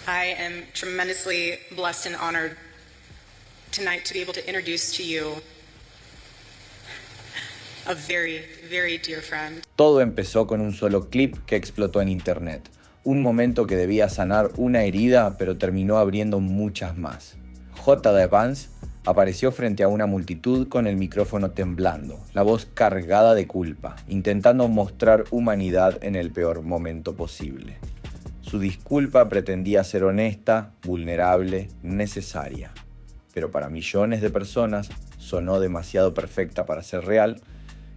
I am tremendously blessed and honored tonight to be able to introduce to you a very, very dear friend. Todo empezó con un solo clip que explotó en internet. Un momento que debía sanar una herida, pero terminó abriendo muchas más. J.D. Vance apareció frente a una multitud con el micrófono temblando, la voz cargada de culpa, intentando mostrar humanidad en el peor momento posible. Su disculpa pretendía ser honesta, vulnerable, necesaria. Pero para millones de personas sonó demasiado perfecta para ser real.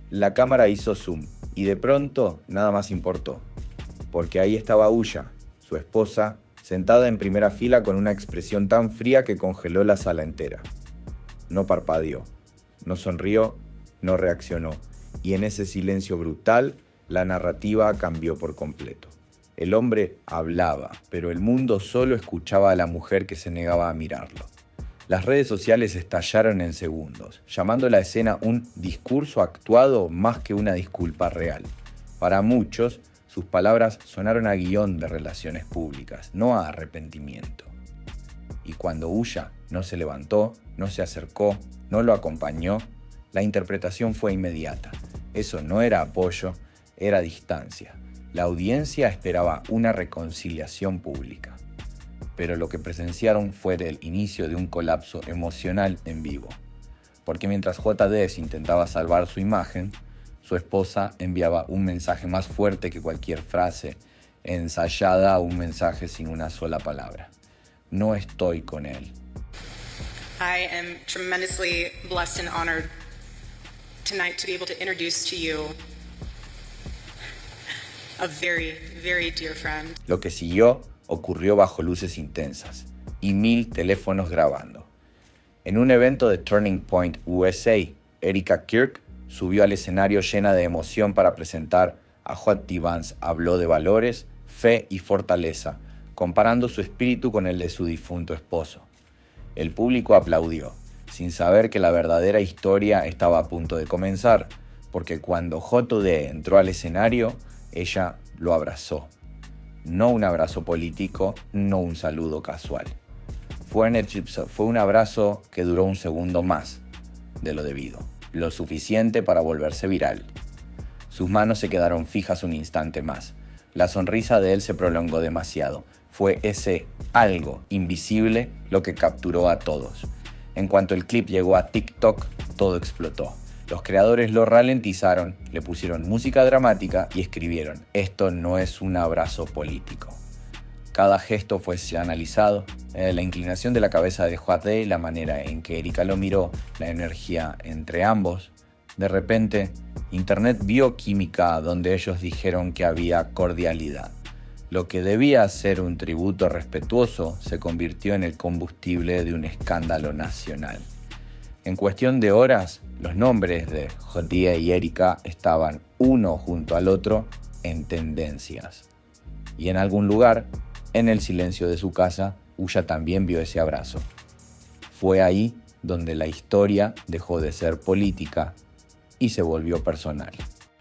La cámara hizo zoom y de pronto nada más importó. Porque ahí estaba Usha, su esposa, sentada en primera fila con una expresión tan fría que congeló la sala entera. No parpadeó, no sonrió, no reaccionó, y en ese silencio brutal, la narrativa cambió por completo. El hombre hablaba, pero el mundo solo escuchaba a la mujer que se negaba a mirarlo. Las redes sociales estallaron en segundos, llamando la escena un discurso actuado más que una disculpa real. Para muchos, sus palabras sonaron a guión de relaciones públicas, no a arrepentimiento. Y cuando Usha no se levantó, no se acercó, no lo acompañó, la interpretación fue inmediata. Eso no era apoyo, era distancia. La audiencia esperaba una reconciliación pública. Pero lo que presenciaron fue el inicio de un colapso emocional en vivo. Porque mientras J.D. intentaba salvar su imagen, su esposa enviaba un mensaje más fuerte que cualquier frase ensayada, un mensaje sin una sola palabra. No estoy con él. I am tremendously blessed and honored tonight to be able to introduce to you a very, very dear friend. Lo que siguió ocurrió bajo luces intensas y 1000 teléfonos grabando. En un evento de Turning Point USA, Erika Kirk subió al escenario llena de emoción para presentar a J.D. Vance. Habló de valores, fe y fortaleza, comparando su espíritu con el de su difunto esposo. El público aplaudió, sin saber que la verdadera historia estaba a punto de comenzar, porque cuando J.D. entró al escenario, ella lo abrazó. No un abrazo político, no un saludo casual. Fue un abrazo que duró un segundo más de lo debido, lo suficiente para volverse viral. Sus manos se quedaron fijas un instante más. La sonrisa de él se prolongó demasiado. Fue ese algo invisible lo que capturó a todos. En cuanto el clip llegó a TikTok, todo explotó. Los creadores lo ralentizaron, le pusieron música dramática y escribieron: esto no es un abrazo político. Cada gesto fue analizado, la inclinación de la cabeza de J.D., la manera en que Erika lo miró, la energía entre ambos. De repente, Internet vio química donde ellos dijeron que había cordialidad. Lo que debía ser un tributo respetuoso se convirtió en el combustible de un escándalo nacional. En cuestión de horas, los nombres de J.D. y Erika estaban uno junto al otro en tendencias. Y en algún lugar, en el silencio de su casa, Usha también vio ese abrazo. Fue ahí donde la historia dejó de ser política y se volvió personal.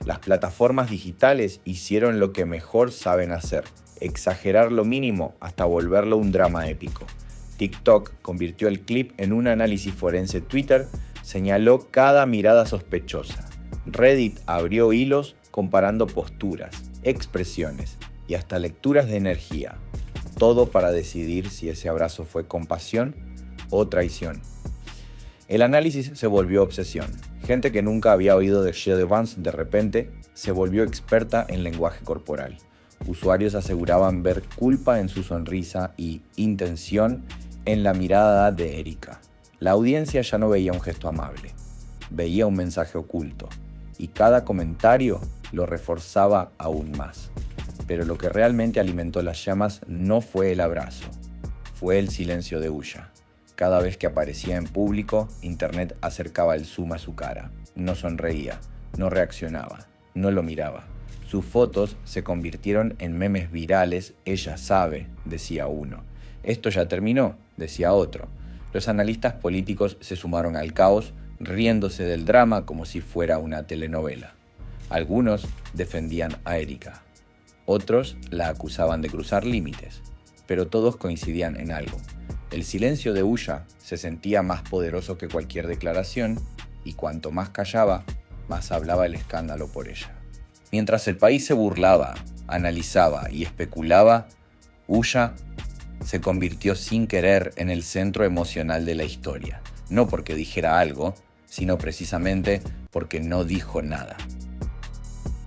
Las plataformas digitales hicieron lo que mejor saben hacer: exagerar lo mínimo hasta volverlo un drama épico. TikTok convirtió el clip en un análisis forense. Twitter señaló cada mirada sospechosa. Reddit abrió hilos comparando posturas, expresiones y hasta lecturas de energía. Todo para decidir si ese abrazo fue compasión o traición. El análisis se volvió obsesión. Gente que nunca había oído de J.D. Vance de repente se volvió experta en lenguaje corporal. Usuarios aseguraban ver culpa en su sonrisa y intención en la mirada de Erika. La audiencia ya no veía un gesto amable, veía un mensaje oculto, y cada comentario lo reforzaba aún más. Pero lo que realmente alimentó las llamas no fue el abrazo, fue el silencio de Usha. Cada vez que aparecía en público, Internet acercaba el zoom a su cara. No sonreía, no reaccionaba, no lo miraba. Sus fotos se convirtieron en memes virales. Ella sabe, decía uno. Esto ya terminó, decía otro. Los analistas políticos se sumaron al caos, riéndose del drama como si fuera una telenovela. Algunos defendían a Erika. Otros la acusaban de cruzar límites. pero todos coincidían en algo. El silencio de Ulla se sentía más poderoso que cualquier declaración, y cuanto más callaba, más hablaba el escándalo por ella. Mientras el país se burlaba, analizaba y especulaba, Ulla se convirtió sin querer en el centro emocional de la historia. No porque dijera algo, sino precisamente porque no dijo nada.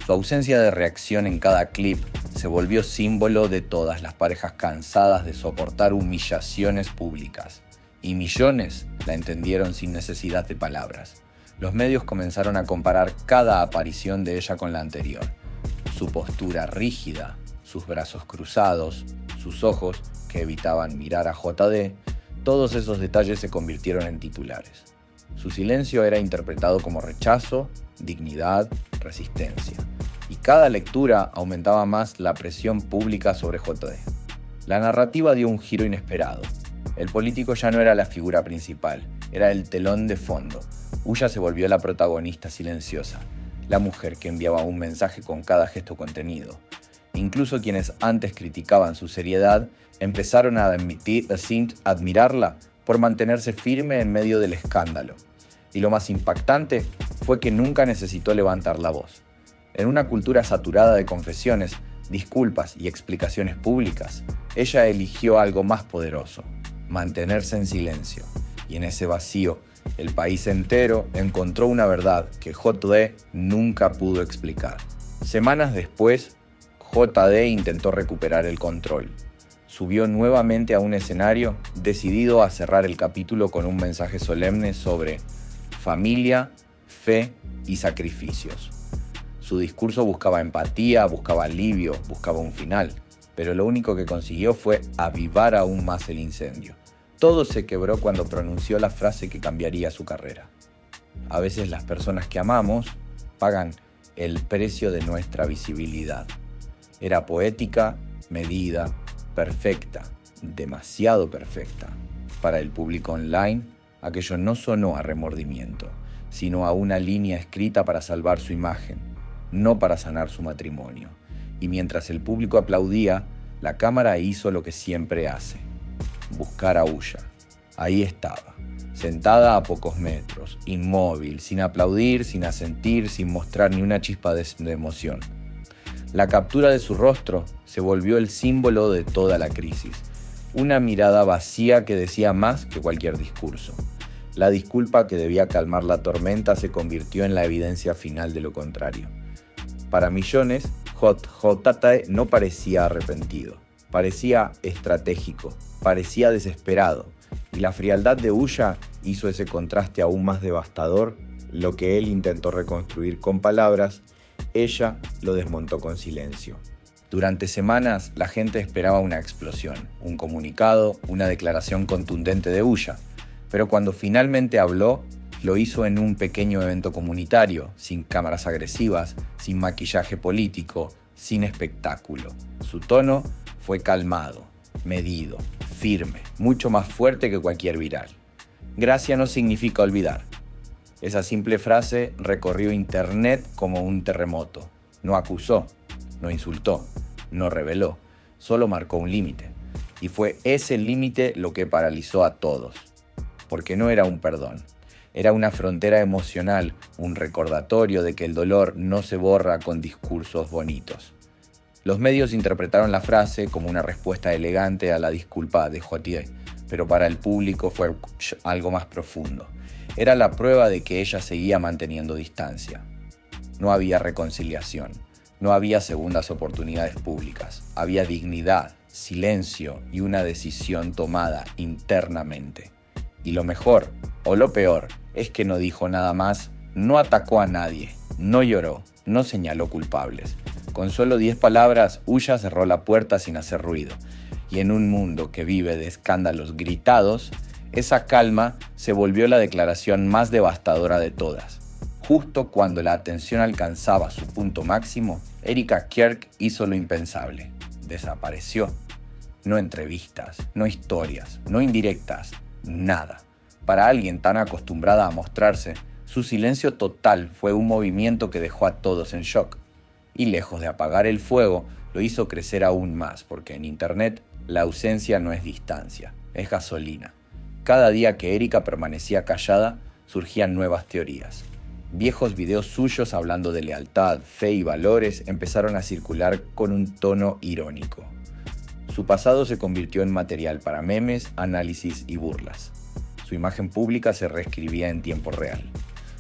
Su ausencia de reacción en cada clip se volvió símbolo de todas las parejas cansadas de soportar humillaciones públicas. Y millones la entendieron sin necesidad de palabras. Los medios comenzaron a comparar cada aparición de ella con la anterior. Su postura rígida, sus brazos cruzados, sus ojos que evitaban mirar a JD, todos esos detalles se convirtieron en titulares. Su silencio era interpretado como rechazo, dignidad, resistencia. Y cada lectura aumentaba más la presión pública sobre JD. La narrativa dio un giro inesperado. El político ya no era la figura principal, era el telón de fondo. Ulla se volvió la protagonista silenciosa, la mujer que enviaba un mensaje con cada gesto contenido. Incluso quienes antes criticaban su seriedad empezaron a admirarla por mantenerse firme en medio del escándalo. Y lo más impactante fue que nunca necesitó levantar la voz. En una cultura saturada de confesiones, disculpas y explicaciones públicas, ella eligió algo más poderoso: mantenerse en silencio. Y en ese vacío, el país entero encontró una verdad que JD nunca pudo explicar. Semanas después, JD intentó recuperar el control. Subió nuevamente a un escenario, decidido a cerrar el capítulo con un mensaje solemne sobre familia, fe y sacrificios. Su discurso buscaba empatía, buscaba alivio, buscaba un final, pero lo único que consiguió fue avivar aún más el incendio. Todo se quebró cuando pronunció la frase que cambiaría su carrera. A veces las personas que amamos pagan el precio de nuestra visibilidad. Era poética, medida, perfecta, demasiado perfecta. Para el público online, aquello no sonó a remordimiento, sino a una línea escrita para salvar su imagen, no para sanar su matrimonio. Y mientras el público aplaudía, la cámara hizo lo que siempre hace: buscar a Ulla. Ahí estaba, sentada a pocos metros, inmóvil, sin aplaudir, sin asentir, sin mostrar ni una chispa de emoción. La captura de su rostro se volvió el símbolo de toda la crisis. Una mirada vacía que decía más que cualquier discurso. La disculpa que debía calmar la tormenta se convirtió en la evidencia final de lo contrario. Para millones, JD no parecía arrepentido, parecía estratégico, parecía desesperado, y la frialdad de Ulla hizo ese contraste aún más devastador. Lo que él intentó reconstruir con palabras, ella lo desmontó con silencio. Durante semanas, la gente esperaba una explosión, un comunicado, una declaración contundente de Ulla, pero cuando finalmente habló, lo hizo en un pequeño evento comunitario, sin cámaras agresivas, sin maquillaje político, sin espectáculo. Su tono fue calmado, medido, firme, mucho más fuerte que cualquier viral. Gracia no significa olvidar. Esa simple frase recorrió internet como un terremoto. No acusó, no insultó, no reveló, solo marcó un límite. Y fue ese límite lo que paralizó a todos. Porque no era un perdón. Era una frontera emocional, un recordatorio de que el dolor no se borra con discursos bonitos. Los medios interpretaron la frase como una respuesta elegante a la disculpa de JD, pero para el público fue algo más profundo. Era la prueba de que ella seguía manteniendo distancia. No había reconciliación, no había segundas oportunidades públicas. Había dignidad, silencio y una decisión tomada internamente. Y lo mejor, o lo peor, es que no dijo nada más, no atacó a nadie, no lloró, no señaló culpables. Con solo 10 palabras, Ulla cerró la puerta sin hacer ruido. Y en un mundo que vive de escándalos gritados, esa calma se volvió la declaración más devastadora de todas. Justo cuando la atención alcanzaba su punto máximo, Erika Kirk hizo lo impensable. Desapareció. No entrevistas, no historias, no indirectas, nada. Para alguien tan acostumbrada a mostrarse, su silencio total fue un movimiento que dejó a todos en shock. Y lejos de apagar el fuego, lo hizo crecer aún más, porque en Internet la ausencia no es distancia, es gasolina. Cada día que Erika permanecía callada, surgían nuevas teorías. Viejos videos suyos hablando de lealtad, fe y valores empezaron a circular con un tono irónico. Su pasado se convirtió en material para memes, análisis y burlas. Su imagen pública se reescribía en tiempo real.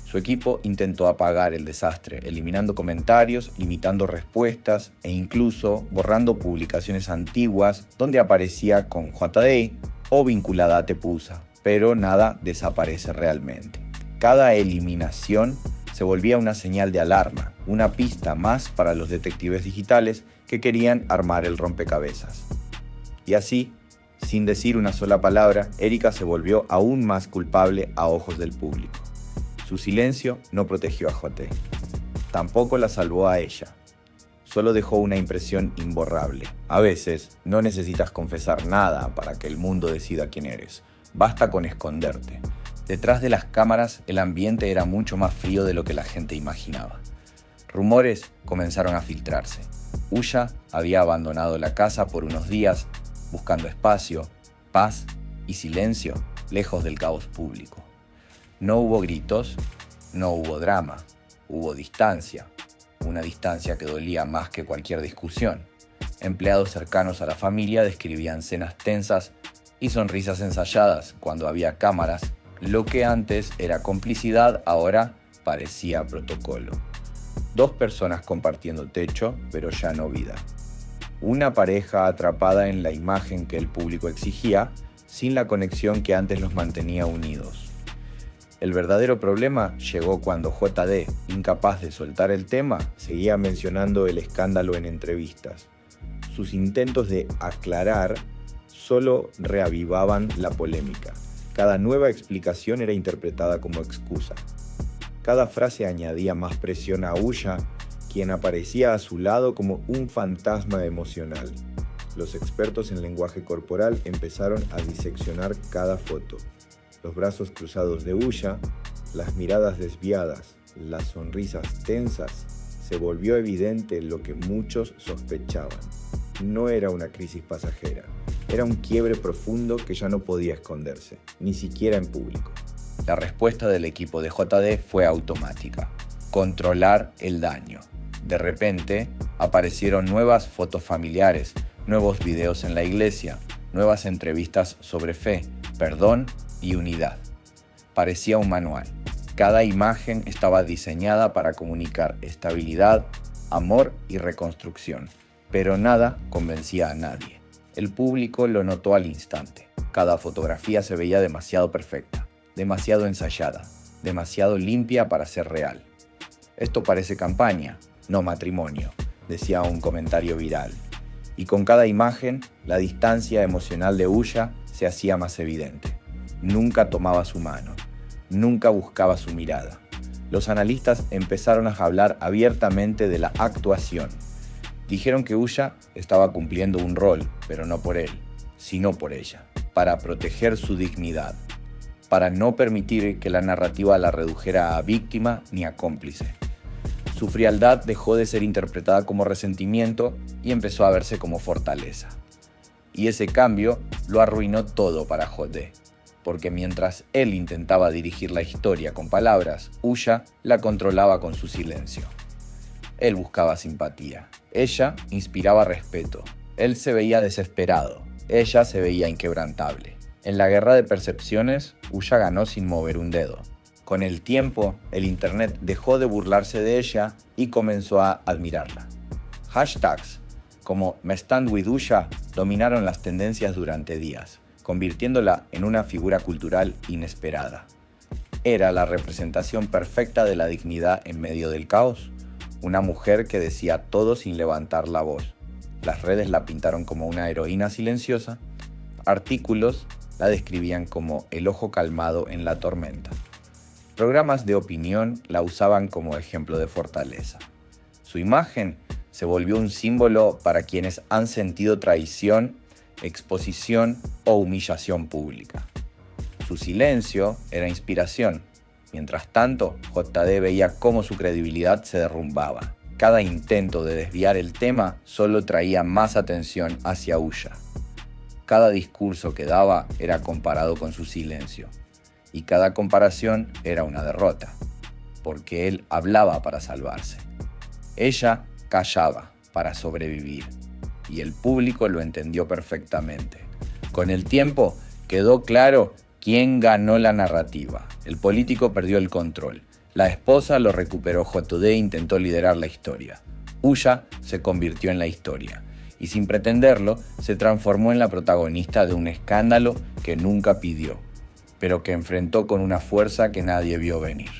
Su equipo intentó apagar el desastre, eliminando comentarios, limitando respuestas e incluso borrando publicaciones antiguas donde aparecía con JD o vinculada a Tepusa, pero nada desaparece realmente. Cada eliminación se volvía una señal de alarma, una pista más para los detectives digitales que querían armar el rompecabezas. Y así, sin decir una sola palabra, Erika se volvió aún más culpable a ojos del público. Su silencio no protegió a JT. Tampoco la salvó a ella. Solo dejó una impresión imborrable. A veces, no necesitas confesar nada para que el mundo decida quién eres. Basta con esconderte. Detrás de las cámaras, el ambiente era mucho más frío de lo que la gente imaginaba. Rumores comenzaron a filtrarse. Ulla había abandonado la casa por unos días, buscando espacio, paz y silencio, lejos del caos público. No hubo gritos, no hubo drama, hubo distancia, una distancia que dolía más que cualquier discusión. Empleados cercanos a la familia describían cenas tensas y sonrisas ensayadas cuando había cámaras. Lo que antes era complicidad ahora parecía protocolo. 2 personas compartiendo techo, pero ya no vida. Una pareja atrapada en la imagen que el público exigía, sin la conexión que antes los mantenía unidos. El verdadero problema llegó cuando JD, incapaz de soltar el tema, seguía mencionando el escándalo en entrevistas. Sus intentos de aclarar solo reavivaban la polémica. Cada nueva explicación era interpretada como excusa. Cada frase añadía más presión a Ulla, quien aparecía a su lado como un fantasma emocional. Los expertos en lenguaje corporal empezaron a diseccionar cada foto. Los brazos cruzados de Ulla, las miradas desviadas, las sonrisas tensas, se volvió evidente lo que muchos sospechaban. No era una crisis pasajera, era un quiebre profundo que ya no podía esconderse, ni siquiera en público. La respuesta del equipo de JD fue automática: controlar el daño. De repente, aparecieron nuevas fotos familiares, nuevos videos en la iglesia, nuevas entrevistas sobre fe, perdón y unidad. Parecía un manual. Cada imagen estaba diseñada para comunicar estabilidad, amor y reconstrucción, pero nada convencía a nadie. El público lo notó al instante. Cada fotografía se veía demasiado perfecta, demasiado ensayada, demasiado limpia para ser real. Esto parece campaña, no matrimonio, decía un comentario viral. Y con cada imagen, la distancia emocional de Ulla se hacía más evidente. Nunca tomaba su mano, nunca buscaba su mirada. Los analistas empezaron a hablar abiertamente de la actuación. Dijeron que Ulla estaba cumpliendo un rol, pero no por él, sino por ella, para proteger su dignidad, para no permitir que la narrativa la redujera a víctima ni a cómplice. Su frialdad dejó de ser interpretada como resentimiento y empezó a verse como fortaleza. Y ese cambio lo arruinó todo para JD, porque mientras él intentaba dirigir la historia con palabras, Ulla la controlaba con su silencio. Él buscaba simpatía, ella inspiraba respeto, él se veía desesperado, ella se veía inquebrantable. En la guerra de percepciones, Ulla ganó sin mover un dedo. Con el tiempo, el internet dejó de burlarse de ella y comenzó a admirarla. Hashtags como #MeStandWithUlla dominaron las tendencias durante días, convirtiéndola en una figura cultural inesperada. Era la representación perfecta de la dignidad en medio del caos, una mujer que decía todo sin levantar la voz. Las redes la pintaron como una heroína silenciosa, artículos la describían como el ojo calmado en la tormenta. Programas de opinión la usaban como ejemplo de fortaleza. Su imagen se volvió un símbolo para quienes han sentido traición, exposición o humillación pública. Su silencio era inspiración. Mientras tanto, JD veía cómo su credibilidad se derrumbaba. cada intento de desviar el tema solo traía más atención hacia Ulla. Cada discurso que daba era comparado con su silencio, y cada comparación era una derrota, porque él hablaba para salvarse. Ella callaba para sobrevivir, y el público lo entendió perfectamente. Con el tiempo quedó claro quién ganó la narrativa. El político perdió el control. La esposa lo recuperó. JD intentó liderar la historia. Ulla se convirtió en la historia y sin pretenderlo se transformó en la protagonista de un escándalo que nunca pidió, pero que enfrentó con una fuerza que nadie vio venir.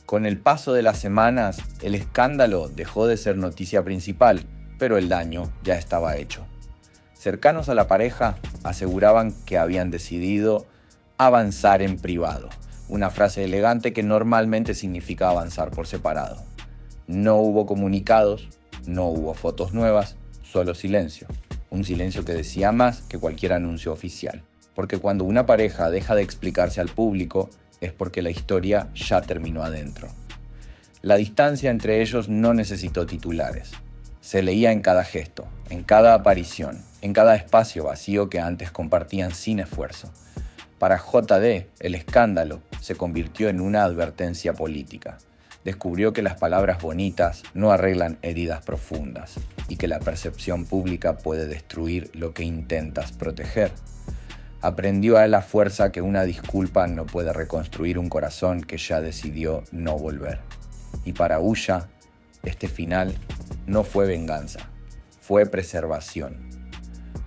Con el paso de las semanas, el escándalo dejó de ser noticia principal, pero el daño ya estaba hecho. Cercanos a la pareja aseguraban que habían decidido avanzar en privado, una frase elegante que normalmente significa avanzar por separado. No hubo comunicados, no hubo fotos nuevas, solo silencio. Un silencio que decía más que cualquier anuncio oficial. Porque cuando una pareja deja de explicarse al público es porque la historia ya terminó adentro. La distancia entre ellos no necesitó titulares. Se leía en cada gesto, en cada aparición, en cada espacio vacío que antes compartían sin esfuerzo. Para JD, el escándalo se convirtió en una advertencia política. Descubrió que las palabras bonitas no arreglan heridas profundas y que la percepción pública puede destruir lo que intentas proteger. Aprendió a la fuerza que una disculpa no puede reconstruir un corazón que ya decidió no volver. Y para Ulla, este final no fue venganza, fue preservación.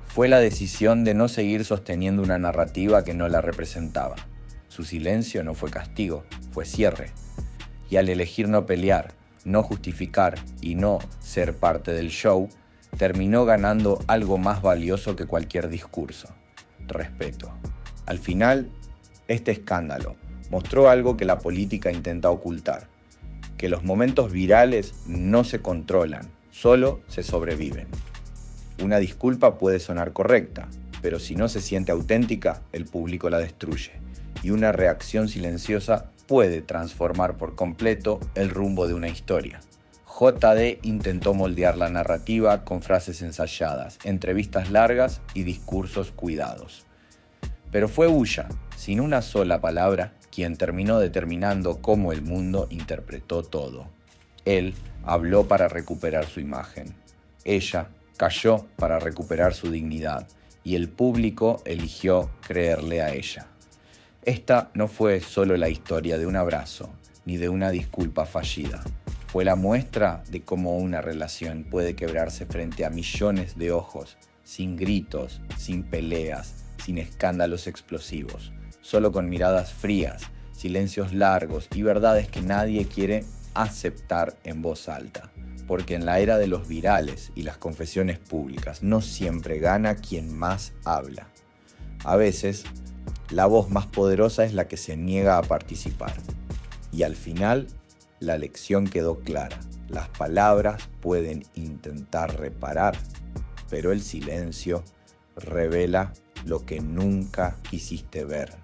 Fue la decisión de no seguir sosteniendo una narrativa que no la representaba. Su silencio no fue castigo, fue cierre. Y al elegir no pelear, no justificar y no ser parte del show, terminó ganando algo más valioso que cualquier discurso: respeto. Al final, este escándalo mostró algo que la política intenta ocultar: que los momentos virales no se controlan, solo se sobreviven. Una disculpa puede sonar correcta, pero si no se siente auténtica, el público la destruye. Y una reacción silenciosa puede transformar por completo el rumbo de una historia. JD intentó moldear la narrativa con frases ensayadas, entrevistas largas y discursos cuidados. Pero fue Ulla, sin una sola palabra, quien terminó determinando cómo el mundo interpretó todo. Él habló para recuperar su imagen. Ella cayó para recuperar su dignidad y el público eligió creerle a ella. Esta no fue solo la historia de un abrazo ni de una disculpa fallida. Fue la muestra de cómo una relación puede quebrarse frente a millones de ojos, sin gritos, sin peleas, sin escándalos explosivos, solo con miradas frías, silencios largos y verdades que nadie quiere aceptar en voz alta. Porque en la era de los virales y las confesiones públicas no siempre gana quien más habla. A veces, la voz más poderosa es la que se niega a participar. Y al final, la lección quedó clara. Las palabras pueden intentar reparar, pero el silencio revela lo que nunca quisiste ver.